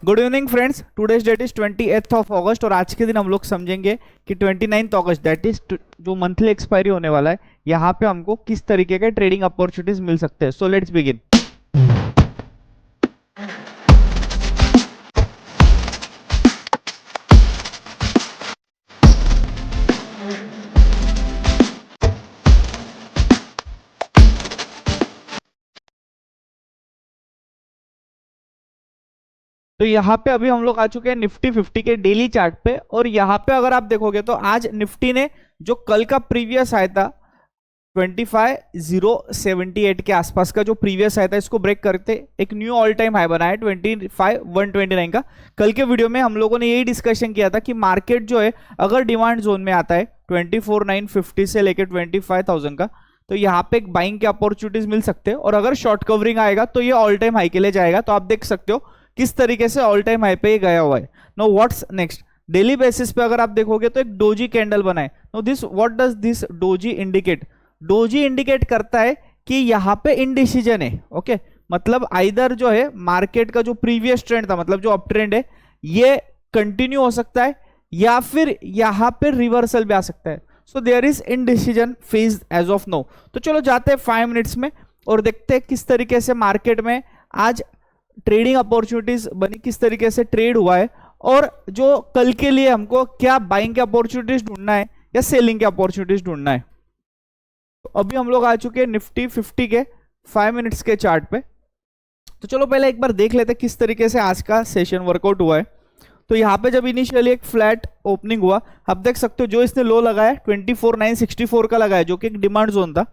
Good evening friends, today's date is 28th of August और आज के दिन हम लोग समझेंगे कि 29th अगस्त दैट इज जो मंथली एक्सपायरी होने वाला है, यहाँ पे हमको किस तरीके के ट्रेडिंग अपॉर्चुनिटीज मिल सकते हैं। So let's begin. तो यहाँ पे अभी हम लोग आ चुके हैं निफ्टी 50 के डेली चार्ट पे, और यहाँ पे अगर आप देखोगे तो आज निफ्टी ने जो कल का प्रीवियस आया था 25,078 के आसपास का जो प्रीवियस आया था, इसको ब्रेक करते एक न्यू ऑल टाइम हाई बनाया 25,129 का। कल के वीडियो में हम लोगों ने यही डिस्कशन किया था कि मार्केट जो है अगर डिमांड जोन में आता है 24,950 से लेकर 25,000 का, तो यहाँ पे एक बाइंग के अपॉर्चुनिटीज मिल सकते हैं, और अगर शॉर्ट कवरिंग आएगा तो ये ऑल टाइम हाई के लिए जाएगा। तो आप देख सकते हो किस तरीके से ऑल टाइम हाई पे ये गया हुआ है। Know what's next, daily basis पे अगर आप देखोगे तो एक डोजी कैंडल बना है। Know this what does this doji indicate? Doji indicate करता है कि यहाँ पे इनडिसीजन है। ओके, मतलब आइदर जो है मार्केट का जो प्रीवियस ट्रेंड था, मतलब जो अप ट्रेंड है, ये कंटिन्यू हो सकता है या फिर यहाँ पे रिवर्सल भी आ सकता है। So there is indecision phase as of now. तो चलो जाते हैं 5 मिनट्स में और देखते हैं किस तरीके से मार्केट में आज ट्रेडिंग अपॉर्चुनिटीज बनी, किस तरीके से ट्रेड हुआ है, और जो कल के लिए हमको क्या बाइंग के अपॉर्चुनिटीज ढूंढना है या सेलिंग के अपॉर्चुनिटीज ढूंढना है। तो अभी हम लोग आ चुके हैं निफ्टी 50 के 5 मिनट्स के चार्ट पे। तो चलो पहले एक बार देख लेते हैं किस तरीके से आज का सेशन वर्कआउट हुआ है। तो यहाँ पे जब इनिशियली एक फ्लैट ओपनिंग हुआ, आप देख सकते हो जो इसने लो लगाया 24,964 का लगाया, जो कि एक डिमांड जोन था।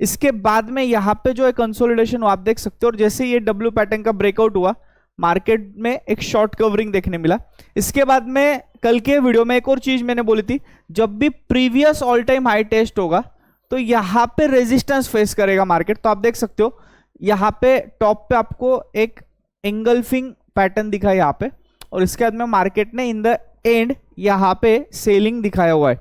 इसके बाद में यहाँ पे जो है कंसोलिडेशन हुआ, आप देख सकते हो, और जैसे ये डब्ल्यू पैटर्न का ब्रेकआउट हुआ, मार्केट में एक शॉर्ट कवरिंग देखने मिला। इसके बाद में कल के वीडियो में एक और चीज मैंने बोली थी, जब भी previous all time high test होगा तो यहाँ पे रेजिस्टेंस फेस करेगा मार्केट। तो आप देख सकते हो यहाँ पे टॉप पे आपको एक एंगल्फिंग पैटर्न दिखा है यहाँ पे, और इसके बाद में मार्केट ने इन द एंड यहाँ पे सेलिंग दिखाया हुआ है।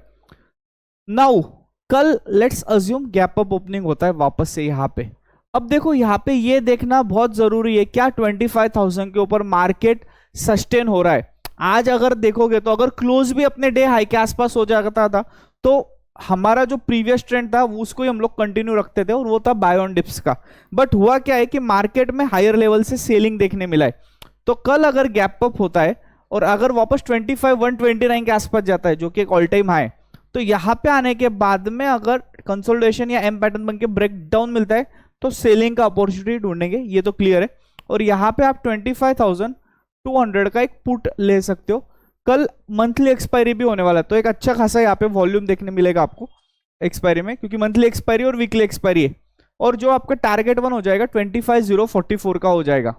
नाउ कल let's assume gap up opening होता है वापस से यहाँ पे। अब देखो यहाँ पे ये देखना बहुत जरूरी है, क्या 25,000 के ऊपर मार्केट सस्टेन हो रहा है। आज अगर देखोगे तो अगर क्लोज भी अपने डे हाई के आसपास हो जाता था तो हमारा जो प्रीवियस ट्रेंड था उसको ही हम लोग कंटिन्यू रखते थे, और वो था बाय ऑन डिप्स का। बट हुआ क्या है कि मार्केट में हायर लेवल से सेलिंग देखने मिला है। तो कल अगर गैप अप होता है और अगर वापस 25,129 के आसपास जाता है, जो कि एक ऑल टाइम हाई, तो यहाँ पे आने के बाद में अगर कंसोलिडेशन या एम पैटर्न बन के ब्रेक डाउन मिलता है तो सेलिंग का अपॉर्चुनिटी ढूंढेंगे, ये तो क्लियर है। और यहाँ पे आप 25,200 का एक पुट ले सकते हो। कल मंथली एक्सपायरी भी होने वाला है, तो एक अच्छा खासा यहाँ पे वॉल्यूम देखने मिलेगा आपको एक्सपायरी में, क्योंकि मंथली एक्सपायरी और वीकली एक्सपायरी है। और जो आपका टारगेट 1 हो जाएगा 25,044 का हो जाएगा।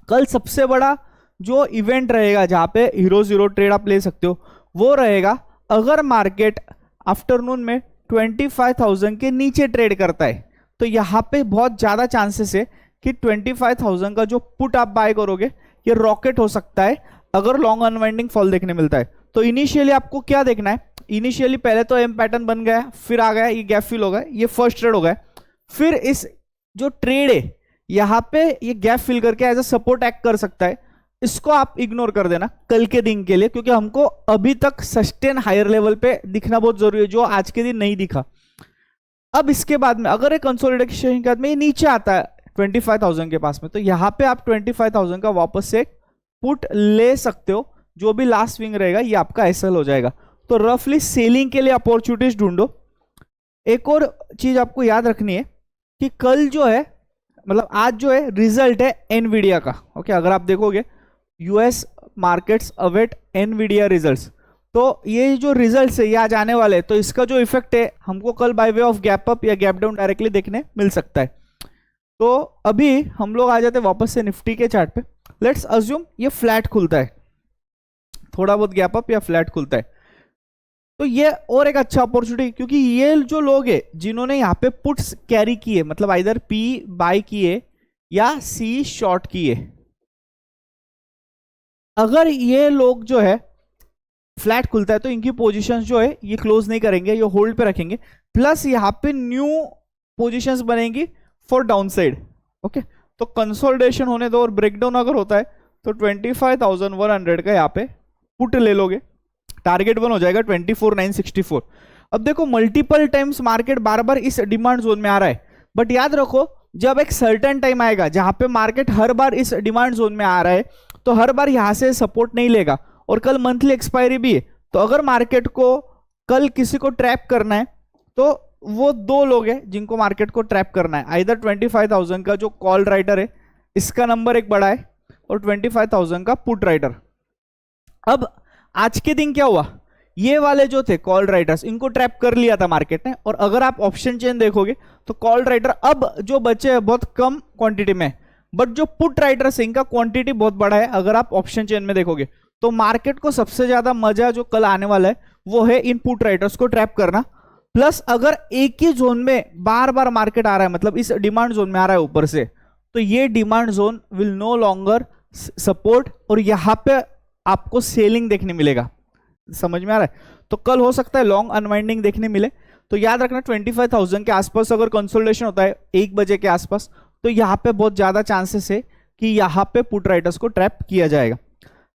कल सबसे बड़ा जो इवेंट रहेगा जहाँ पे हीरो जीरो ट्रेड आप ले सकते हो, वो रहेगा अगर मार्केट आफ्टरनून में 25,000 के नीचे ट्रेड करता है, तो यहाँ पे बहुत ज्यादा चांसेस है कि 25,000 का जो पुट आप बाय करोगे ये रॉकेट हो सकता है अगर लॉन्ग अनवाइंडिंग फॉल देखने मिलता है। तो इनिशियली आपको क्या देखना है, इनिशियली पहले तो एम पैटर्न बन गया, फिर आ गया ये गैप फिल हो गया, ये फर्स्ट ट्रेड हो गया। फिर इस जो ट्रेड है यहाँ पे ये गैप फिल करके एज अ सपोर्ट एक्ट कर सकता है, इसको आप इग्नोर कर देना कल के दिन के लिए, क्योंकि हमको अभी तक सस्टेन हायर लेवल पे दिखना बहुत जरूरी है, जो आज के दिन नहीं दिखा। अब इसके बाद में अगर एक कंसोलिडेशन के बाद में ये नीचे आता है 25,000 के पास में, तो यहाँ पे आप 25,000 का वापस से पुट ले सकते हो। जो भी लास्ट स्विंग रहेगा ये आपका एसएल हो जाएगा। तो रफली सेलिंग के लिए अपॉर्चुनिटीज ढूंढो। एक और चीज आपको याद रखनी है कि कल जो है, मतलब आज जो है, रिजल्ट है एनवीडिया का। ओके, अगर आप देखोगे US markets await Nvidia results, तो ये जो रिजल्ट्स है ये आज आने वाले हैं, तो इसका जो इफेक्ट है हमको कल by way of gap up या गैप डाउन डायरेक्टली देखने मिल सकता है। तो अभी हम लोग आ जाते हैं वापस से निफ्टी के चार्ट पे। लेट्स अज्यूम ये फ्लैट खुलता है, थोड़ा बहुत गैप अप या फ्लैट खुलता है, तो ये और एक अच्छा अपॉर्चुनिटी, क्योंकि ये जो लोग हैं जिन्होंने यहाँ पे पुट्स कैरी किए, मतलब आइदर पी बाय किए या सी शॉर्ट किए, अगर ये लोग जो है फ्लैट खुलता है तो इनकी पोजीशंस जो है ये क्लोज नहीं करेंगे, ये होल्ड पे रखेंगे। प्लस यहाँ पे न्यू पोजीशंस बनेंगी फॉर डाउन साइड। ओके, तो कंसोलिडेशन होने दो और ब्रेकडाउन अगर होता है तो 25,100 का यहाँ पे पुट ले लोगे, टारगेट 1 हो जाएगा 24,964। अब देखो मल्टीपल टाइम्स मार्केट बार बार इस डिमांड जोन में आ रहा है, बट याद रखो जब एक सर्टेन टाइम आएगा जहां पे मार्केट हर बार इस डिमांड जोन में आ रहा है तो हर बार यहां से सपोर्ट नहीं लेगा, और कल मंथली एक्सपायरी भी है। तो अगर मार्केट को कल किसी को ट्रैप करना है तो वो दो लोग हैं जिनको मार्केट को ट्रैप करना है, आइदर 25,000 का जो कॉल राइटर है इसका नंबर एक बड़ा है, और 25,000 का पुट राइटर। अब आज के दिन क्या हुआ, ये वाले जो थे कॉल राइटर्स इनको ट्रैप कर लिया था मार्केट ने, और अगर आप ऑप्शन चेन देखोगे तो कॉल राइटर अब जो बचे हैं बहुत कम क्वांटिटी में, बट जो पुट राइटर्स इनका क्वांटिटी बहुत बड़ा है। अगर आप ऑप्शन चेन में देखोगे तो मार्केट को सबसे ज्यादा मजा जो कल आने वाला है वो है इन पुट राइटर्स को ट्रैप करना। प्लस अगर एक ही जोन में बार बार मार्केट आ रहा है, मतलब इस डिमांड जोन में आ रहा है ऊपर से, तो ये demand zone will no longer support, और यहां पे आपको सेलिंग देखने मिलेगा। समझ में आ रहा है? तो कल हो सकता है लॉन्ग अनवाइंडिंग देखने मिले। तो याद रखना 25,000 के आसपास अगर कंसोलिडेशन होता है 1 बजे के आसपास, तो यहाँ पे बहुत ज्यादा चांसेस है कि यहाँ पे पुट राइटर्स को ट्रैप किया जाएगा।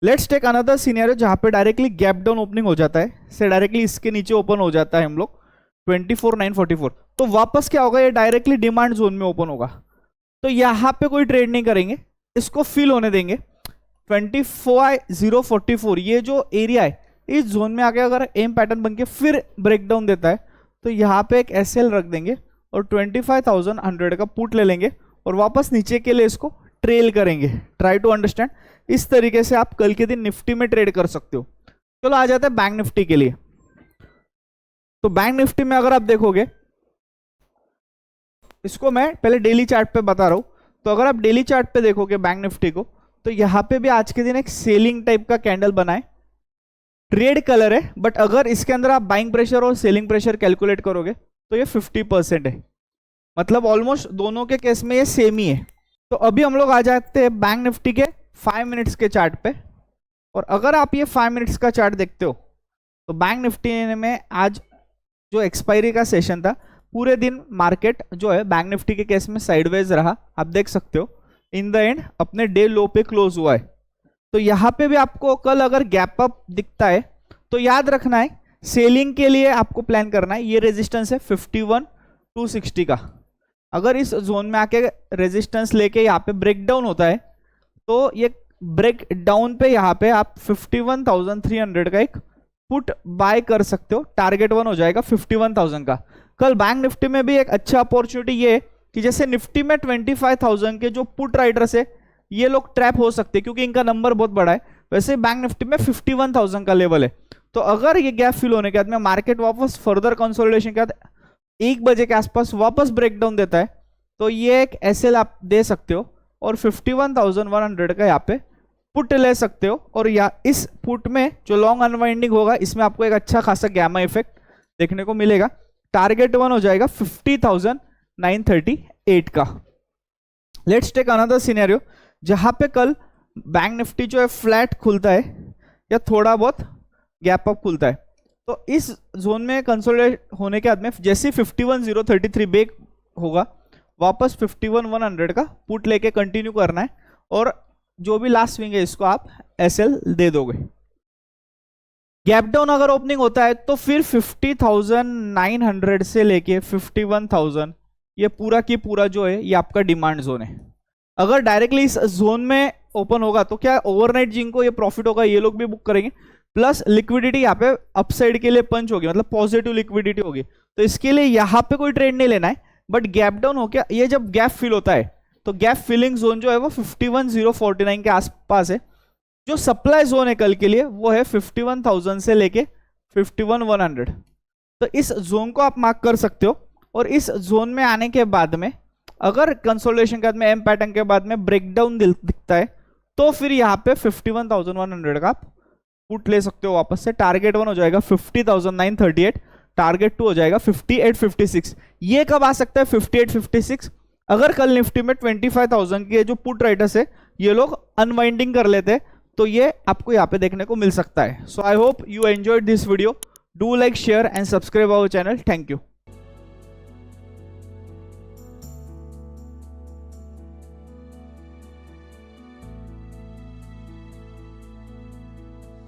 लेट्स टेक अनदर सिनेरियो जहां पे डायरेक्टली गैप डाउन ओपनिंग हो जाता है, से डायरेक्टली इसके नीचे ओपन हो जाता है हम लोग 24,944, तो वापस क्या होगा, ये डायरेक्टली डिमांड जोन में ओपन होगा। तो यहाँ पे कोई ट्रेड नहीं करेंगे, इसको फिल होने देंगे। 24,044 ये जो एरिया है इस जोन में आके अगर एम पैटर्न बन के फिर ब्रेकडाउन देता है तो यहाँ पे एक एसएल रख देंगे और 25,100 का पुट ले लेंगे और वापस नीचे के लिए इसको ट्रेल करेंगे। Try to understand. इस तरीके से आप कल के दिन निफ्टी में ट्रेड कर सकते हो। चलो आ जाते हैं बैंक निफ्टी के लिए। तो बैंक निफ्टी में अगर आप देखोगे, इसको मैं पहले डेली चार्ट पे बता रहा हूं, तो अगर आप डेली चार्ट पे देखोगे बैंक निफ्टी को, तो यहां पे भी आज के दिन एक सेलिंग टाइप का कैंडल बना है, रेड कलर है, बट अगर इसके अंदर आप बाइंग प्रेशर और सेलिंग प्रेशर कैलकुलेट करोगे तो ये 50% है, मतलब ऑलमोस्ट दोनों के केस में ये सेम ही है। तो अभी हम लोग आ जाते हैं बैंक निफ्टी के 5 मिनट्स के चार्ट पे, और अगर आप ये 5 मिनट्स का चार्ट देखते हो तो बैंक निफ्टी में आज जो एक्सपायरी का सेशन था, पूरे दिन मार्केट जो है बैंक निफ्टी के केस में साइडवेज रहा। आप देख सकते हो इन द एंड अपने डे लो पे क्लोज हुआ है। तो यहाँ पे भी आपको कल अगर गैप अप दिखता है तो याद रखना है सेलिंग के लिए आपको प्लान करना है। ये रेजिस्टेंस है 51,260 का। अगर इस जोन में आके रेजिस्टेंस लेके यहाँ पे ब्रेक डाउन होता है तो ये ब्रेक डाउन पे यहाँ पे आप 51,300 का एक पुट बाय कर सकते हो। टारगेट 1 हो जाएगा 51,000 का। कल बैंक निफ्टी में भी एक अच्छा अपॉर्चुनिटी ये है कि जैसे निफ्टी में 25,000 के जो पुट राइडर्स है ये लोग ट्रैप हो सकते हैं क्योंकि इनका नंबर बहुत बड़ा है, वैसे बैंक निफ्टी में 51,000 का लेवल है। तो अगर ये गैप फिल होने के बाद में मार्केट वापस फर्दर कंसोलिडेशन के बाद 1 बजे के आसपास वापस ब्रेकडाउन देता है तो ये एक एसएल आप दे सकते हो और 51,100 का यहाँ पे पुट ले सकते हो। और या इस पुट में जो लॉन्ग अनवाइंडिंग होगा इसमें आपको एक अच्छा खासा गैमा इफेक्ट देखने को मिलेगा। टारगेट 1 हो जाएगा 50,938 का। लेट्स टेक अनदर सिनेरियो जहां पे कल बैंक निफ्टी जो है फ्लैट खुलता है या थोड़ा बहुत गैप अप खुलता है, तो इस जोन में कंसोलिडेट होने के बाद में जैसे 51,033 ब्रेक होगा वापस 51,100 का पुट लेके कंटिन्यू करना है और जो भी लास्ट स्विंग है इसको आप एसएल दे दोगे। गैप डाउन अगर ओपनिंग होता है तो फिर 50,900 से लेके 51,000 ये पूरा की पूरा जो है ये आपका डिमांड जोन है। अगर डायरेक्टली इस जोन में ओपन होगा तो क्या ओवरनाइट जिनको ये प्रॉफिट होगा ये लोग भी बुक करेंगे, प्लस लिक्विडिटी यहाँ पे अपसाइड के लिए पंच होगी, मतलब पॉजिटिव लिक्विडिटी होगी। तो इसके लिए यहाँ पे कोई ट्रेड नहीं लेना है, बट गैप डाउन हो गया, ये जब गैप फिल होता है तो गैप फिलिंग जोन जो है वो 51,049 के आसपास है। जो सप्लाई जोन है कल के लिए वो है 51,000 से लेके 51,100। तो इस जोन को आप मार्क कर सकते हो और इस जोन में आने के बाद में अगर कंसोलिडेशन के बाद में एम पैटर्न के बाद में ब्रेकडाउन दिखता है तो फिर यहाँ पे 51,100 का आप पुट ले सकते हो वापस से। टारगेट 1 हो जाएगा 50,938, टारगेट 2 हो जाएगा 58,56। ये कब आ सकता है 58,56? अगर कल निफ्टी में 25,000 के जो पुट राइटर्स है ये लोग अनवाइंडिंग कर लेते हैं तो ये आपको यहाँ पे देखने को मिल सकता है। So I hope you enjoyed this video. Do like, share and subscribe our channel. Thank you.